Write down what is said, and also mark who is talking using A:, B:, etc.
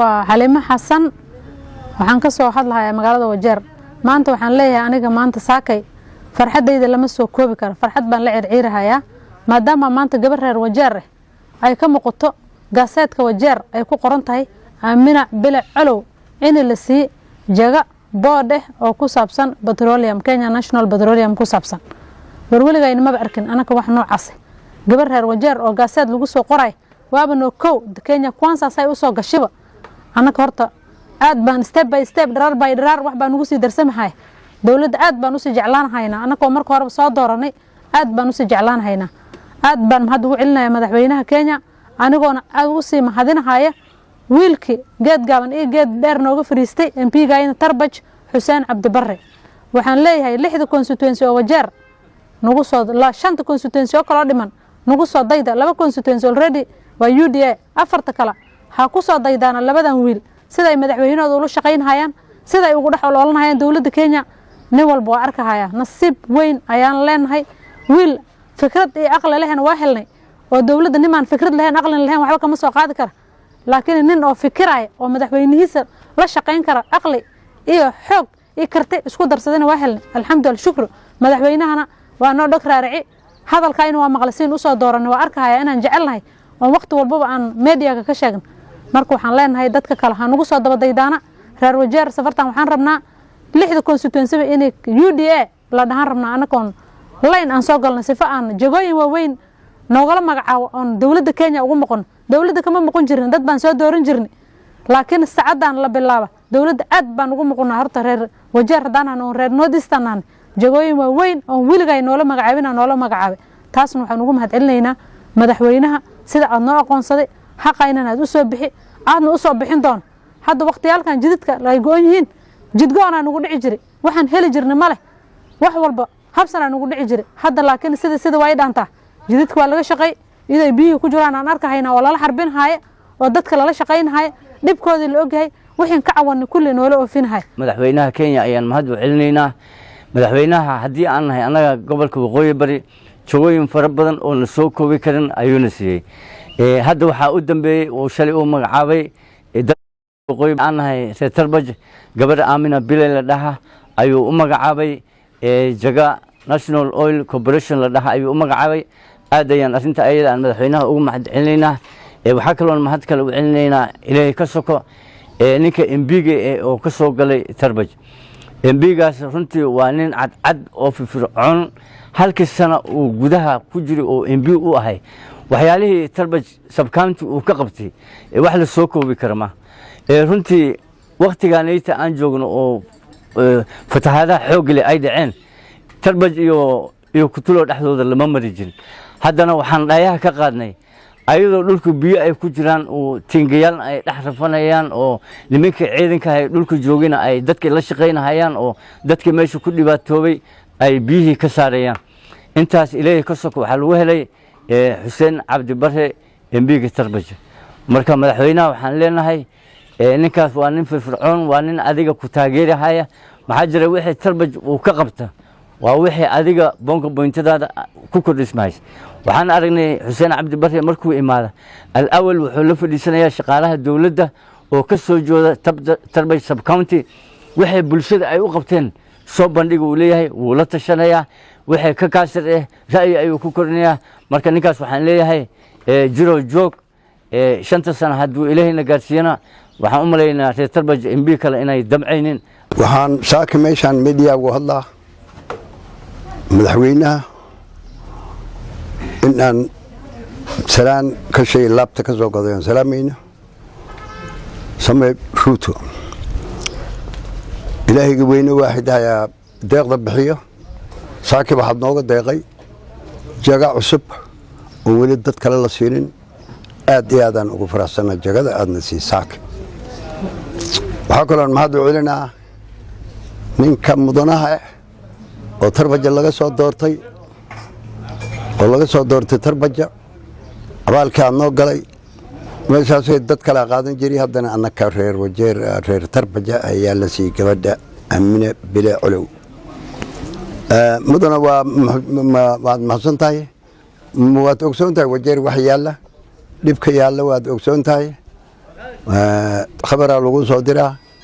A: حليمة حسن waxaan ka soo hadlayaa magaalada Wajeer maanta waxaan leeyahay aniga maanta saakay farxadayda lama soo koobi karo farxad baan la circiirayaa maadaama maanta gabar reer Wajeer ay ka muuqato gaaseedka Wajeer ay ku qoran tahay Aamina Bile Colow in la sii jaga boode oo ku saabsan petroleum Kenya National Petroleum ku saabsan warwaliga inama arkin anaka wax noocaas gabar reer Wajeer oo gaaseed lagu soo qoray waaba noo kow Kenya Kwanza say u soo gashiba anaka horta aad baan step by step dharar by dharar wax baan ugu sii darsamahay dawladda aad baan u sii jeclaanahaynaa anaka markii hore soo dooranay aad baan u sii jeclaanahaynaa aad baan mahad ugu celinayaa madaxweynaha Kenya anigoona aad ugu sii mahadinahaya wiilkii geed gaaban iyo geed dheer nooga fariistay MP-ga Tarbaj Xuseen Cabdi Barre waxaan leeyahay 6 constituency oo Wajeer nagu soo la 5 constituency oo kala dhiman nagu soo dayda 2 constituency already waa UDA afarta kala ha ku soo daydaana labadan wiil sida ay madaxweynahooda ula shaqeynayaan sida ay ugu dhaxoloolnayaan dawladda Kenya nin walba waa arkahaya nasiib weyn ayaan leenahay wiil fikrad iyo aqal leh waa helnay oo dawladda nimaan fikrad lahayn aqal lahayn waxba kama soo qaadi kara laakiin nin oo fikiraya oo madaxweynihiisa la shaqeyn kara aqli iyo xoog iyo karti isku darsadana waa helnay alxamdulillah shukr madaxweynahana waa noo dhagraarici hadalkayna waa maqlisiin u soo dooranay waa arkahaya inaan jecelnahay oo waqti walba aan media ka sheegno marka waxaan leenahay dadka kale ha nagu soo dabadaydaana reer Wajeer safartan waxaan rabnaa 6 constituency in UDA la dhahan rabnaa anakoon line aan soo galnay sifa aan jagooyin waaweyn noogala magacaabo on dawladda Kenya ugu maqon dawladda kama maqon jirin dad baan soo dooran jirnay laakiin saacadan la bilaabo dawladda aad baan ugu maqnaa horta reer Wajeer hadaan oo reer Northeastern jagooyin waaweyn oo wiilgay noola magacaabay taasna waxaan ugu mahad celinaynaa madaxweynaha sida aad noo aqoonsaday xaqayna aad u soo bixi aadna u soo bixin doon hadda waqtiyalkan jidadka ay go'an yihiin jidgoona nagu dhici jiray waxaan heli jirnay male wax walba habsana nagu dhici jiray hadda laakiin sida way dhaantaa jidadka waa laga shaqay iday biyo ku jiraan aan arkahayna oo lala xarbin haaya oo dadka lala shaqeynhaaya dhibkoodii la ogyahay wixii ka cawan kulli noola oofinhay
B: madaxweynaha Kenya ayaan mahad u celinaynaa madaxweynaha hadii aan nahay anaga gobolka Waqooyi Bari jagooyin fara badan oo la soo koobi karin ayuuna siiyay hadda waxa u dambeeyay oo shalay uu magacaabay waqooyi aan nahay reer Tarbaj gabar Aamina Bile la dhaha ayuu u magacaabay jaga National Oil Corporation la dhaha ayuu u magacaabay aad ayaan arinta ayada aan madaxweynaha ugu mahad celinaynaa waxa kale oo mahad kale u celinaynaa Ilaahay ka soko ninka MP-ga oo ka soo galay Tarbaj MP-gaas runtii waa nin cad oo firfircoon halkii sana uu gudaha ku jiray oo MP u ahay waxyaalihii Tarbaj subcounty uu ka qabtay wax la soo koobi kara ma runtii waqtigaanayta aan joogno oo fatahaadaha xoog leh ay dhaceen Tarbaj iyo kutulo dhaxdooda lama mari jirin haddana waxaan dhayaha ka qaadnay ayadoo dhulku biyo ay ku jiraan oo tingayaal ay dhax rafanayaan oo nimanka ciidanka ay dhulku joogina ay dadka la shaqeynayaan oo dadka meesha ku dhibaatoobay ay biyihii ka saarayaan intaas Ilaahay ka soo waxa lagu helay Xuseen Cabdi Barre MP-ga Tarbaj marka madaxweynaha waxaan leenahay ninkaas waa nin firfircoon waa nin adiga ku taageeraya maxaa jira wixii Tarbaj uu ka qabta waa wixii adiga bonka pointadaada ku kordhismays waxaan aragnay Xuseen Cabdi Barre markuu imaado al-awwal wuxuu la fadhiisanayaa shaqaalaha dawladda oo ka soo jooda Tarbaj sub county wixii bulshada ay u qabteen soo bandhig uu leeyahay wuu la tashanayaa wixii ka kaasir ra'yi ayuu ku korinayaa marka ninkaas waxaan leeyahay jiro joog 5 sano haduu Ilaahayna gaarsiiyana waxaan u maleeynaa reer Tarbaj MP kale inay damcaynin
C: waxaan saaka meeshan media ugu hadlaa madaxweynaha in aan salaan ka shay laabta ka soo qadayn salaamayna samee Ruto Ilaahay weyne waaxid ayaa deeqda bixiyo saaki waxaad nooga deeqay jaga cusub oo wali dad kale la siinin aad iyo aadaan ugu faraxsanahay jagada aadna sii saaki waxa kale oo mahad u celinaa ninka mudanaha oo Tarbaj laga soo doortay Tarbaj abaalka noo galay meeshaas dad kala qaadan jiray haddana annaka reer Wajeer reer Tarbaj ayaa la sii gabadha Aamina Bile Colow mudana waa mahadsan tahay waad ogsoon tahay Wajeer wax yaala dhibka yaala waad ogsoon tahay khabaraa lagu soo diraa